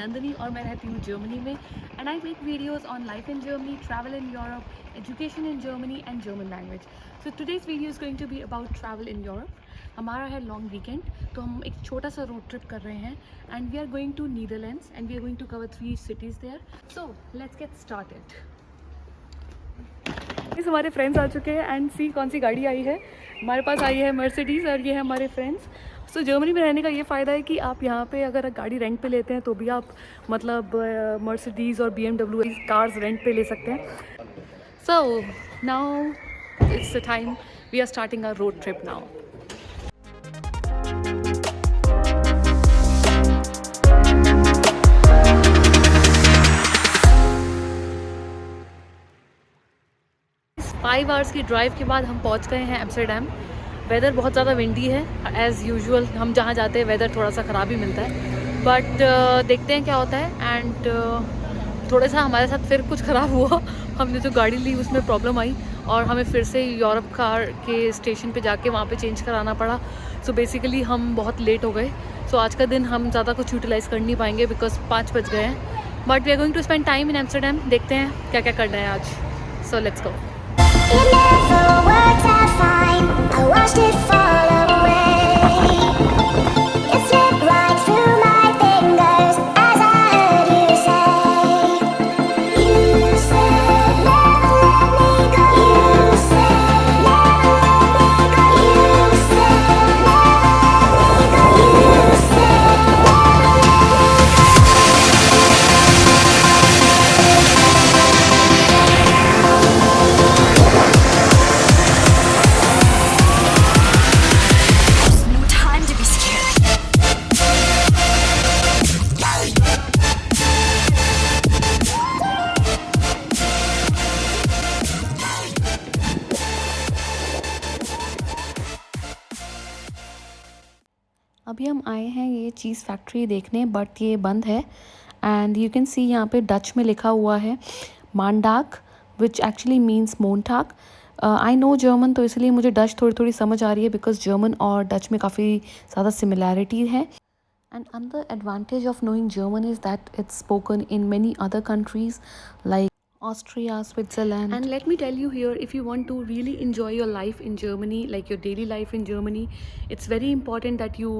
नंदनी और मैं रहती हूँ जर्मनी में and I make videos on life in Germany, travel in Europe, education in Germany and German language. So today's video is going to be about travel in Europe. हमारा है long weekend, तो हम एक छोटा सा road trip कर रहे हैं and we are going to Netherlands and we are going to cover 3 cities there. So let's get started. इस हमारे फ्रेंड्स आ चुके हैं एंड सी कौन सी गाड़ी आई है. हमारे पास आई है मर्सिडीज़ और ये है हमारे फ्रेंड्स. सो जर्मनी में रहने का ये फ़ायदा है कि आप यहाँ पे अगर गाड़ी रेंट पे लेते हैं तो भी आप मतलब मर्सिडीज़ और BMW कार्स रेंट पे ले सकते हैं. So now it's the time we are starting our road trip now. इस 5 आवर्स की ड्राइव के बाद हम पहुँच गए हैं एम्स्टर्डम. वेदर बहुत ज़्यादा विंडी है एज़ यूजुअल. हम जहाँ जाते हैं वेदर थोड़ा सा ख़राब ही मिलता है बट देखते हैं क्या होता है. एंड थोड़ा सा हमारे साथ फिर कुछ ख़राब हुआ. हमने जो गाड़ी ली उसमें प्रॉब्लम आई और हमें फिर से यूरोप कार के स्टेशन पे जाके वहाँ पे चेंज कराना पड़ा. सो बेसिकली हम बहुत लेट हो गए. सो आज का दिन हम ज़्यादा कुछ यूटिलाइज़ कर नहीं पाएंगे बिकॉज 5 बज गए हैं. But we are going to spend time in Amsterdam. देखते हैं क्या क्या करना है आज. So let's go. It never worked out fine. I watched it fall away. It slipped right through my fingers as I heard you say. You said never let me go. You said never let me go. You said never let me go. You said never let me अभी हम आए हैं ये चीज़ factory देखने but ये बंद है. And you can see यहाँ पे डच में लिखा हुआ है Mandak which actually means Montauk. I know German तो इसलिए मुझे डच थोड़ी थोड़ी समझ आ रही है बिकॉज जर्मन और डच में काफ़ी ज़्यादा सिमिलैरिटी है. And another advantage of knowing German is that it's spoken in many other countries like Austria, Switzerland. And let me tell you here, if you want to really enjoy your life in Germany, like your daily life in Germany, it's very important that you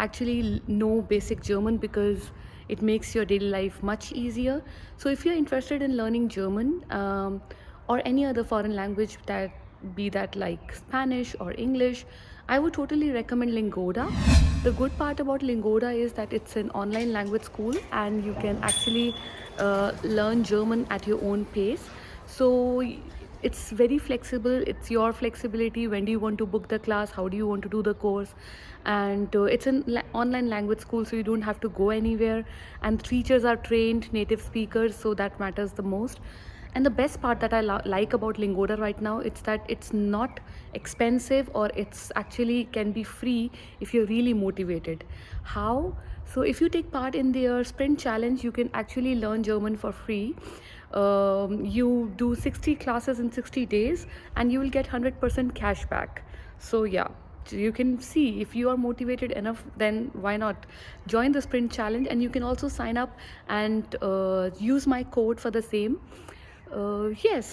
actually know basic German because it makes your daily life much easier. So if you're interested in learning German or any other foreign language, that like Spanish or English, I would totally recommend Lingoda. The good part about Lingoda is that it's an online language school and you can actually learn German at your own pace. So it's very flexible. It's your flexibility. When do you want to book the class? How do you want to do the course? And it's an online language school, so you don't have to go anywhere. And the teachers are trained native speakers, so that matters the most. And the best part that I like about Lingoda right now, it's that it's not expensive or it's actually can be free if you're really motivated. How? So if you take part in their sprint challenge, you can actually learn German for free. You do 60 classes in 60 days and you will get 100% cash back. So yeah, you can see if you are motivated enough, then why not join the sprint challenge. And you can also sign up and use my code for the same. Yes,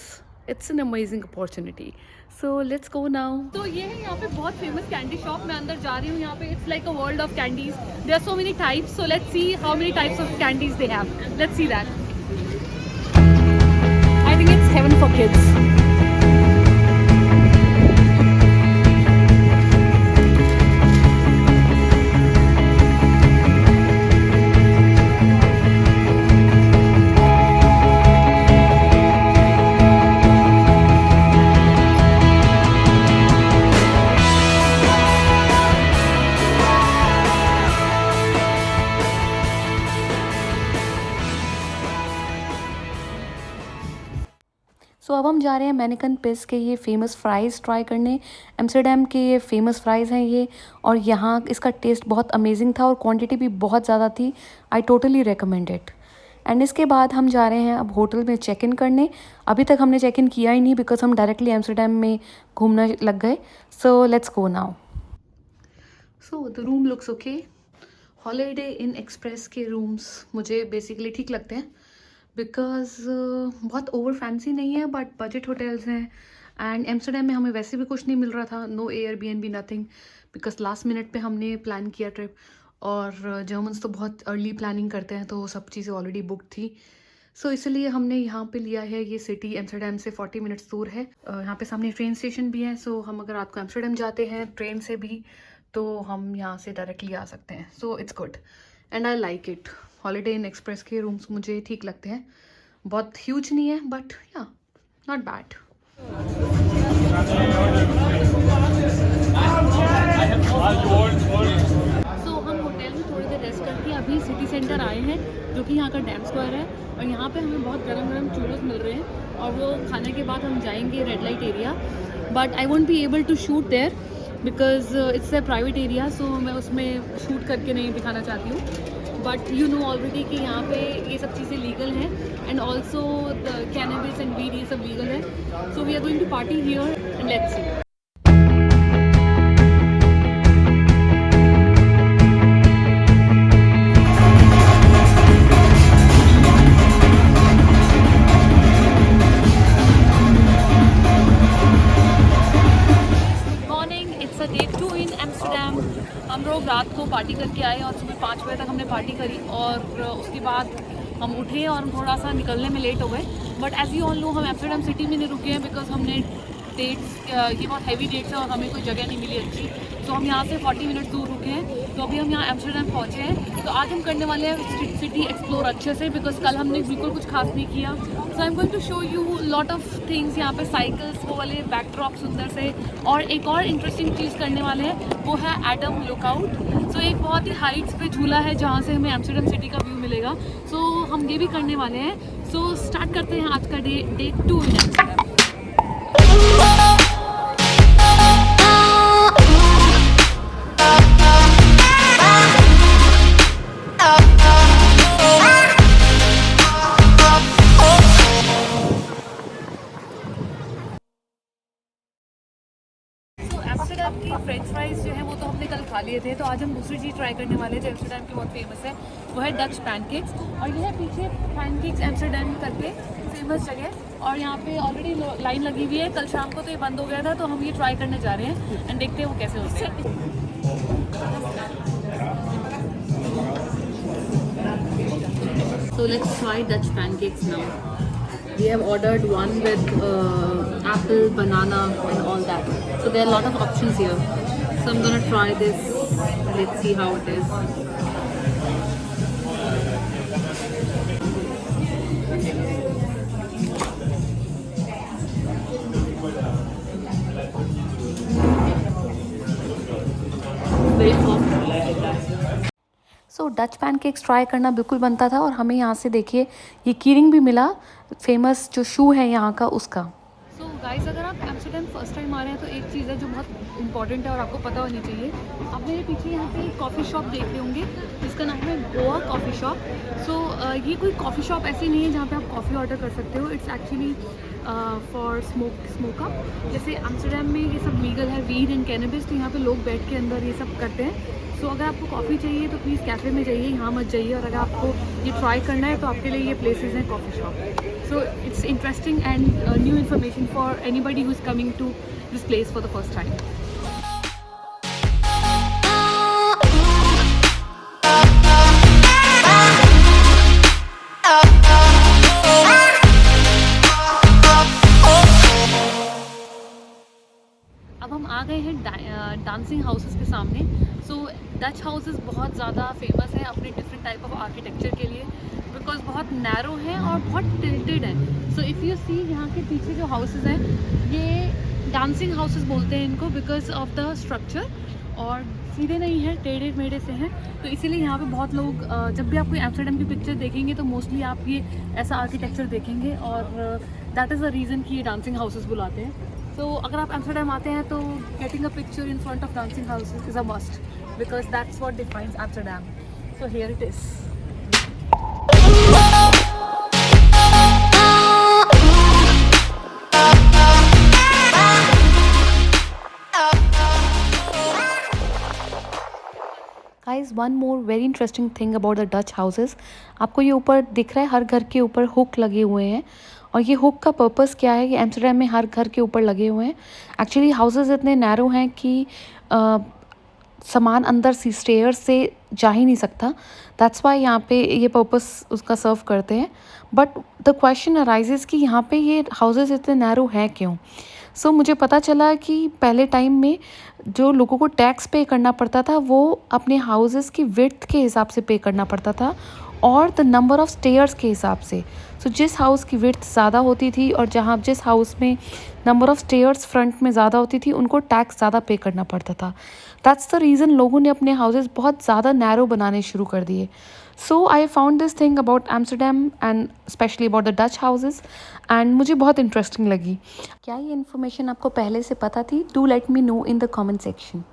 it's an amazing opportunity. So let's go now. तो ये है यहाँ पे बहुत famous candy shop. मैं अंदर जा रही हूँ. यहाँ पे it's like a world of candies. There are so many types. So let's see how many types of candies they have. Let's see that. I think it's heaven for kids. सो अब हम जा रहे हैं मैनिकन पिस के ये famous fries try करने. Amsterdam के ये फेमस फ्राइज़ हैं ये. और यहाँ इसका टेस्ट बहुत अमेजिंग था और क्वांटिटी भी बहुत ज़्यादा थी. I totally recommend it. And इसके बाद हम जा रहे हैं अब होटल में चेक इन करने. अभी तक हमने चेक इन किया ही नहीं बिकॉज हम डायरेक्टली एम्स्टर्डम में घूमना लग गए. So let's go now. So the room looks okay. Holiday inn express के रूम्स मुझे बेसिकली ठीक लगते हैं बिकॉज़ बहुत ओवर फैंसी नहीं है बट बजट होटल्स हैं। एंड एम्स्टर्डम में हमें वैसे भी कुछ नहीं मिल रहा था, no Airbnb nothing, because last minute पे हमने प्लान किया ट्रिप। और जर्मन्स तो बहुत अर्ली प्लानिंग करते हैं, तो सब चीज़ें ऑलरेडी बुक थी। सो इसलिए हमने यहाँ पे लिया है। ये सिटी एम्स्टर्डम से 40 मिनट्स दूर है। यहाँ पे सामने ट्रेन स्टेशन भी है, सो हम अगर रात को एम्स्टर्डम जाते हैं ट्रेन से भी तो हम यहाँ से डायरेक्टली आ सकते हैं। So it's good and I like it. Holiday inn express के रूम्स मुझे ठीक लगते हैं। बहुत ह्यूज नहीं है बट या नॉट बैड। सो हम होटल में थोड़ी देर रेस्ट करके अभी सिटी सेंटर आए हैं, जो कि यहाँ का डैम स्क्वायर है। और यहाँ पे हमें बहुत गरम गरम चूरोस मिल रहे हैं और वो खाने के बाद हम जाएंगे red light area. But I won't be able to shoot there because it's a private area, so मैं उसमें शूट करके नहीं दिखाना चाहती हूँ। बट यू नो ऑलरेडी कि यहाँ पे ये सब चीज़ें लीगल हैं and also the cannabis and weed ये सब लीगल है। So we are going to party here and let's see. हम लोग रात को पार्टी करके आए और सुबह 5 बजे तक हमने पार्टी करी और उसके बाद हम उठे और थोड़ा सा निकलने में लेट हो गए। But as you all know हम एम्स्टर्डम सिटी में नहीं रुके हैं बिकॉज हमने डेट्स, ये बहुत हैवी डेट्स है और हमें कोई जगह नहीं मिली अच्छी, तो हम यहाँ से 40 मिनट दूर रुके हैं। तो अभी हम यहाँ एम्स्टर्डम पहुँचे हैं, तो आज हम करने वाले हैं सिटी एक्सप्लोर अच्छे से बिकॉज कल हमने बिल्कुल कुछ खास नहीं किया। So I am going to show you lot of things. यहाँ पे साइकिल्स, वो वाले बैकड्रॉप सुंदर से, और एक और इंटरेस्टिंग चीज़ करने वाले हैं वो है एडम लुकआउट। सो एक बहुत ही हाइट्स पे झूला है जहाँ से हमें एम्स्टर्डम सिटी का व्यू मिलेगा। सो हम ये भी करने वाले हैं। सो स्टार्ट करते हैं आज का डे 2 इन एम्स्टर्डम। एम्स्टर्डम की फ्रेंच फ्राइज जो है वो तो हमने कल खा लिए थे, तो आज हम दूसरी चीज़ ट्राई करने वाले हैं जो एम्स्टर्डम की बहुत फेमस है, वो है डच पैनकेक्स। और ये है पीछे पैनकेक्स एम्स्टर्डम करके फेमस जगह, और यहाँ पे ऑलरेडी लाइन लगी हुई है। कल शाम को तो ये बंद हो गया था, तो हम ये ट्राई करने जा रहे हैं एंड देखते हैं वो कैसे होते हैं। So let's try Dutch pancakes now. We have ordered one with apple, banana and all that. So there are a lot of options here. So I'm gonna try this. Let's see how it is. Very soft. So Dutch pancakes try करना बिल्कुल बनता था, और हमें यहाँ से देखिए ये कीरिंग भी मिला, फेमस जो शू है यहाँ का उसका। सो गाइस, अगर आप एम्स्टर्डम फर्स्ट टाइम आ रहे हैं तो एक चीज़ है जो बहुत इंपॉर्टेंट है और आपको पता होनी चाहिए। आप मेरे पीछे यहाँ पे एक कॉफ़ी शॉप देख रहे होंगे जिसका नाम है गोवा कॉफ़ी शॉप। सो ये कोई कॉफ़ी शॉप ऐसी नहीं है जहाँ पे आप कॉफ़ी ऑर्डर कर सकते हो। It's actually for smoke up. जैसे एम्स्टर्डम में ये सब लीगल है, वीड एंड कैनबिस, तो यहाँ पे लोग बैठ के अंदर ये सब करते हैं। सो अगर आपको कॉफ़ी चाहिए तो प्लीज़ कैफ़े में जाइए, यहाँ मत जाइए। और अगर आपको ये ट्राई करना है तो आपके लिए ये प्लेसेस हैं coffee shop. So it's interesting and new information for anybody who is coming to this place for the first time. अब हम आ गए हैं डांसिंग हाउसेस के सामने। सो डच हाउसेस बहुत ज़्यादा फेमस है अपने डिफरेंट टाइप ऑफ आर्किटेक्चर के लिए, बिकॉज बहुत नैरो हैं और बहुत टिल्टेड हैं। सो इफ़ यू सी यहाँ के पीछे जो हाउसेस हैं, ये डांसिंग हाउसेस बोलते हैं इनको बिकॉज ऑफ द स्ट्रक्चर, और सीधे नहीं है, टेढ़े मेढ़े से हैं। तो इसीलिए यहाँ पे बहुत लोग, जब भी आप कोई एम्स्टर्डम की पिक्चर देखेंगे तो मोस्टली आप ये ऐसा आर्किटेक्चर देखेंगे, और दैट इज़ द रीज़न कि ये डांसिंग हाउसेस बुलाते हैं। तो अगर आप एम्स्टर्डम आते हैं तो getting a picture in front of dancing houses is a must, because that's what defines Amsterdam. So here it is. Guys one more very interesting thing about the Dutch houses, आपको ये ऊपर दिख रहा है हर घर के ऊपर हुक लगे हुए हैं। और ये हुक का पर्पस क्या है, ये एम्स्टर्डम में हर घर के ऊपर लगे हुए हैं। एक्चुअली हाउसेस इतने नैरो हैं कि सामान अंदर सी स्टेयर्स से जा ही नहीं सकता। दैट्स वाई यहाँ पे ये पर्पस उसका सर्व करते हैं। बट द क्वेश्चन अराइजेस कि यहाँ पे ये हाउसेस इतने नैरो हैं क्यों। सो मुझे पता चला कि पहले टाइम में जो लोगों को टैक्स पे करना पड़ता था वो अपने हाउसेस की विड्थ के हिसाब से पे करना पड़ता था और द नंबर ऑफ़ स्टेयर्स के हिसाब से। सो जिस हाउस की विड्थ ज़्यादा होती थी और जहाँ जिस हाउस में नंबर ऑफ़ स्टेयर्स फ्रंट में ज़्यादा होती थी उनको टैक्स ज़्यादा पे करना पड़ता था। दैट्स द रीज़न लोगों ने अपने हाउसेस बहुत ज़्यादा नैरो बनाने शुरू कर दिए। So I found this thing about Amsterdam and specially about the Dutch houses and मुझे बहुत इंटरेस्टिंग लगी। क्या ये इन्फॉर्मेशन आपको पहले से पता थी? Do let me know in the comment section.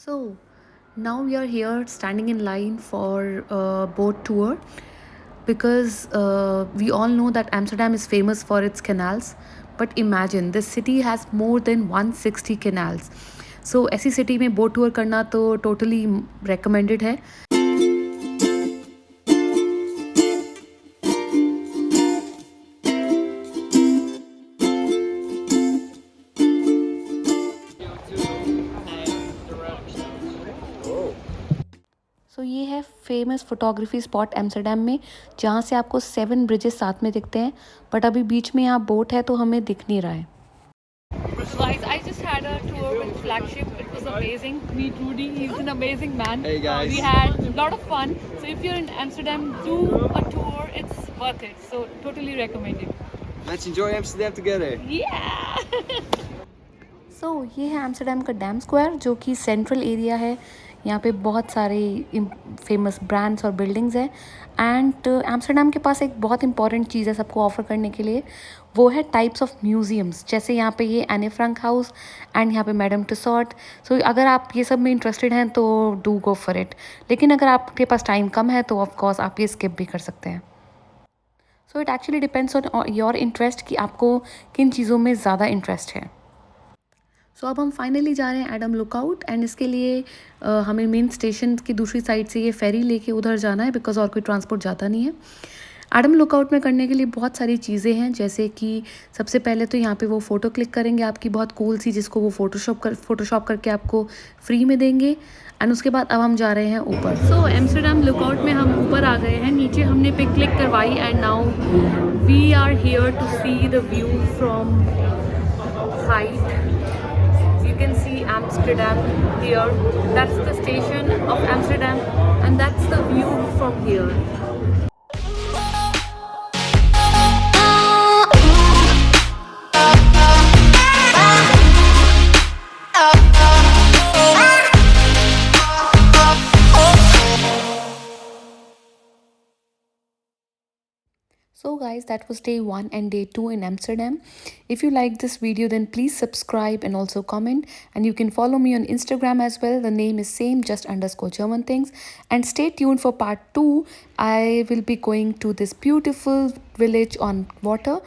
So now we are here standing in line for a boat tour because we all know that Amsterdam is famous for its canals. But imagine this city has more than 160 canals. So ऐसी city में boat tour करना तो totally recommended है। सो ये है famous photography spot Amsterdam में जहाँ से आपको 7 ब्रिजेस साथ में दिखते हैं, बट अभी बीच में यहाँ बोट है तो हमें दिख नहीं रहा है। Guys, I just had a tour with Flagship. It was amazing. Meet Rudy. He's an amazing man. Hey guys. We had a lot of fun. So if you're in Amsterdam, do a tour. It's worth it. So totally recommend it. Let's enjoy Amsterdam together. Yeah. सो ये है Amsterdam का dam square जो कि central area है। यहाँ पे बहुत सारे फेमस ब्रांड्स और बिल्डिंग्स हैं एंड एम्स्टर्डम के पास एक बहुत इंपॉर्टेंट चीज़ है सबको ऑफ़र करने के लिए, वो है टाइप्स ऑफ म्यूज़ियम्स। जैसे यहाँ पे ये एने फ्रैंक हाउस एंड यहाँ पे मैडम टुसॉट। सो अगर आप ये सब में इंटरेस्टेड हैं तो डू गो फॉर इट, लेकिन अगर आपके पास टाइम कम है तो ऑफ कोर्स आप ये स्किप भी कर सकते हैं। So it actually depends on your interest कि आपको किन चीज़ों में ज़्यादा इंटरेस्ट है। सो अब हम फाइनली जा रहे हैं एडम लुकआउट एंड इसके लिए हमें मेन स्टेशन की दूसरी साइड से ये फेरी लेके उधर जाना है बिकॉज और कोई ट्रांसपोर्ट जाता नहीं है। एडम लुकआउट में करने के लिए बहुत सारी चीज़ें हैं, जैसे कि सबसे पहले तो यहाँ पे वो फ़ोटो क्लिक करेंगे आपकी बहुत कूल सी, जिसको वो फ़ोटोशॉप करके आपको फ्री में देंगे। एंड उसके बाद अब हम जा रहे हैं ऊपर। सो एम्स्टर्डम लुकआउट में हम ऊपर आ गए हैं, नीचे हमने पिक क्लिक करवाई and now we are here to see the view from height. You can see Amsterdam here. That's the station of Amsterdam and that's the view from here. So guys, that was day 1 and day 2 in Amsterdam. If you liked this video, then please subscribe and also comment, and you can follow me on Instagram as well. The name is same, just _German things. And stay tuned for part 2. I will be going to this beautiful village on water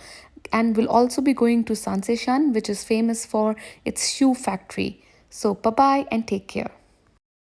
and will also be going to San Sebastian, which is famous for its shoe factory. So bye bye and take care.